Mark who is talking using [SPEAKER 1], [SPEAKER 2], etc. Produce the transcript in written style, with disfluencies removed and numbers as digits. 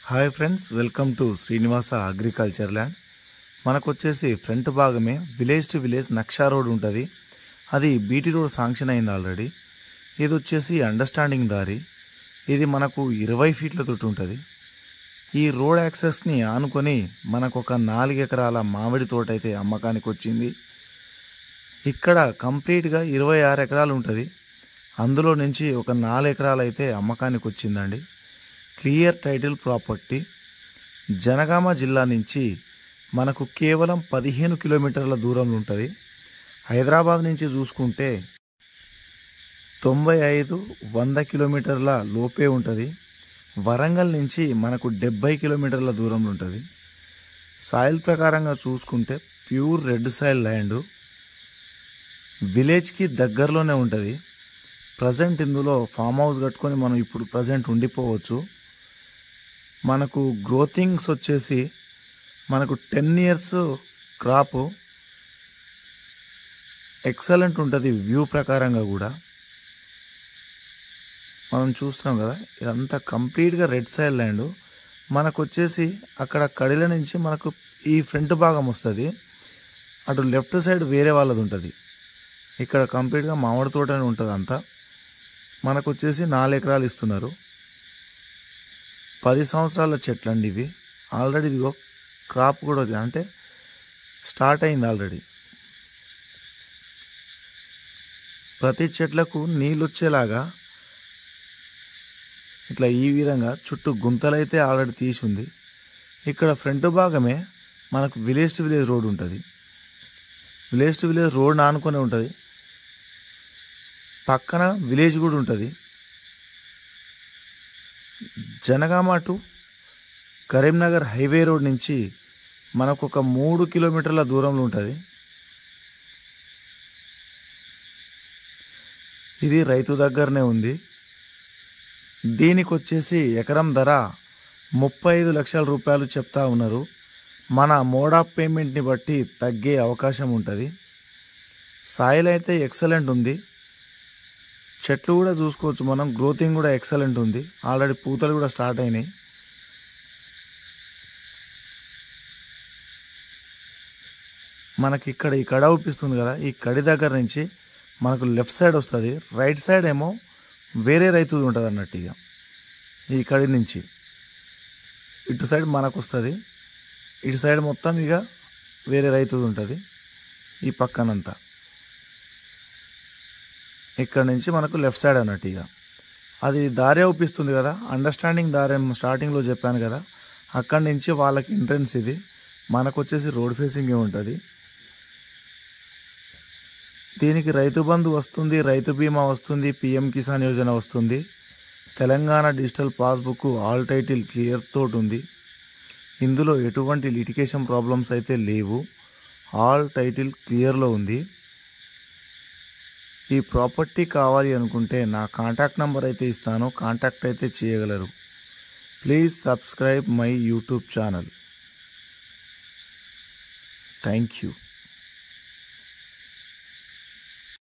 [SPEAKER 1] Hi friends, welcome to Srinivasa agriculture land. మనకు వచ్చేసి front భాగమే విలేజ్ టు విలేజ్ నక్షా రోడ్ ఉంటుంది. అది బీటీ రోడ్ శాంక్షన్ అయింది ఆల్రెడీ. ఇది వచ్చేసి అండర్స్టాండింగ్ దారి. ఇది మనకు 20 ఫీట్ల తోటి ఉంటుంది. ఈ రోడ్ యాక్సెస్ని ఆనుకొని మనకు ఒక 4 ఎకరాల మామిడి తోట అయితే అమ్మకానికి వచ్చింది. ఇక్కడ కంప్లీట్గా 26 ఎకరాలు ఉంటుంది. అందులో నుంచి ఒక 4 ఎకరాలు అయితే అమ్మకానికి వచ్చిందండి. Clear title property. జనగామ జిల్లా నుంచి మనకు కేవలం 15 కిలోమీటర్ల దూరంలో ఉంటుంది. హైదరాబాద్ నుంచి చూసుకుంటే 95-100 కిలోమీటర్ల లోపే ఉంటుంది. వరంగల్ నుంచి మనకు 70 కిలోమీటర్ల దూరంలో ఉంటుంది. సాయిల్ ప్రకారంగా చూసుకుంటే ప్యూర్ రెడ్ సాయిల్ ల్యాండ్. విలేజ్కి దగ్గరలోనే ఉంటుంది. ప్రజెంట్ ఇందులో ఫామ్ హౌస్ కట్టుకొని మనం ఇప్పుడు ప్రజెంట్ ఉండిపోవచ్చు. మనకు గ్రోతింగ్స్ వచ్చేసి మనకు 10 ఇయర్స్ క్రాప్ ఎక్సలెంట్ ఉంటుంది. వ్యూ ప్రకారంగా కూడా మనం చూస్తున్నాం కదా, ఇదంతా కంప్లీట్గా రెడ్ సాయిల్ ల్యాండ్. మనకు వచ్చేసి అక్కడ కడిల నుంచి మనకు ఈ ఫ్రంట్ భాగం వస్తుంది. అటు లెఫ్ట్ సైడ్ వేరే వాళ్ళది ఉంటుంది. ఇక్కడ కంప్లీట్గా మామిడి తోటనే ఉంటుంది అంతా. మనకు వచ్చేసి 4 ఎకరాలు ఇస్తున్నారు. 10 సంవత్సరాల చెట్లు అండి ఇవి. ఆల్రెడీ ఇదిగో క్రాప్ కూడా అంటే స్టార్ట్ అయింది ఆల్రెడీ. ప్రతి చెట్లకు నీళ్ళు వచ్చేలాగా ఇట్లా ఈ విధంగా చుట్టూ గుంతలైతే ఆల్రెడీ తీసి ఉంది. ఇక్కడ ఫ్రంట్ భాగమే మనకు విలేజ్ టు విలేజ్ రోడ్ ఉంటుంది. విలేజ్ టు విలేజ్ రోడ్ ఆనుకొని ఉంటుంది. పక్కన విలేజ్ కూడా ఉంటుంది. Jangaon to Karimnagar highway road నుంచి మనకు ఒక 3 కిలోమీటర్ల దూరంలో ఉంటుంది. ఇది రైతు దగ్గరనే ఉంది. దీనికి వచ్చేసి ఎకరం ధర 35 లక్షల రూపాయలు చెప్తా ఉన్నారు. మన మోడ్ ఆఫ్ పేమెంట్ని బట్టి తగ్గే అవకాశం ఉంటుంది. సాయిల్ అయితే ఎక్సలెంట్ ఉంది. చెట్లు కూడా చూసుకోవచ్చు మనం. గ్రోతింగ్ కూడా ఎక్సలెంట్ ఉంది. ఆల్రెడీ పూతలు కూడా స్టార్ట్ అయినాయి. మనకి ఇక్కడ ఈ కడ ఊపిస్తుంది కదా, ఈ కడి దగ్గర నుంచి మనకు లెఫ్ట్ సైడ్ వస్తుంది. రైట్ సైడ్ ఏమో వేరే రైతుది ఉంటుంది అన్నట్టు. ఇక ఈ కడి నుంచి ఇటు సైడ్ మనకు వస్తుంది. ఇటు సైడ్ మొత్తం ఇక వేరే రైతుది ఉంటుంది. ఈ పక్కనంతా ఇక్కడ నుంచి మనకు లెఫ్ట్ సైడ్ అన్నట్టు. ఇక అది దారి ఊపిస్తుంది కదా, అండర్స్టాండింగ్ దారి స్టార్టింగ్లో చెప్పాను కదా, అక్కడి నుంచి వాళ్ళకి ఎంట్రన్స్ ఇది. మనకు వచ్చేసి రోడ్ ఫేసింగే ఉంటుంది. దీనికి రైతు బంధు వస్తుంది, రైతు బీమా వస్తుంది, పిఎం కిసాన్ యోజన వస్తుంది. Telangana digital passbook all title clear తోటి ఉంది. ఇందులో ఎటువంటి లిటిగేషన్ ప్రాబ్లమ్స్ అయితే లేవు. ఆల్ టైటిల్ క్లియర్లో ఉంది. ఈ ప్రాపర్టీ కావాలి అనుకుంటే నా కాంటాక్ట్ నెంబర్ అయితే ఇస్తాను, కాంటాక్ట్ అయితే చేయగలరు. Please subscribe my YouTube channel. Thank you.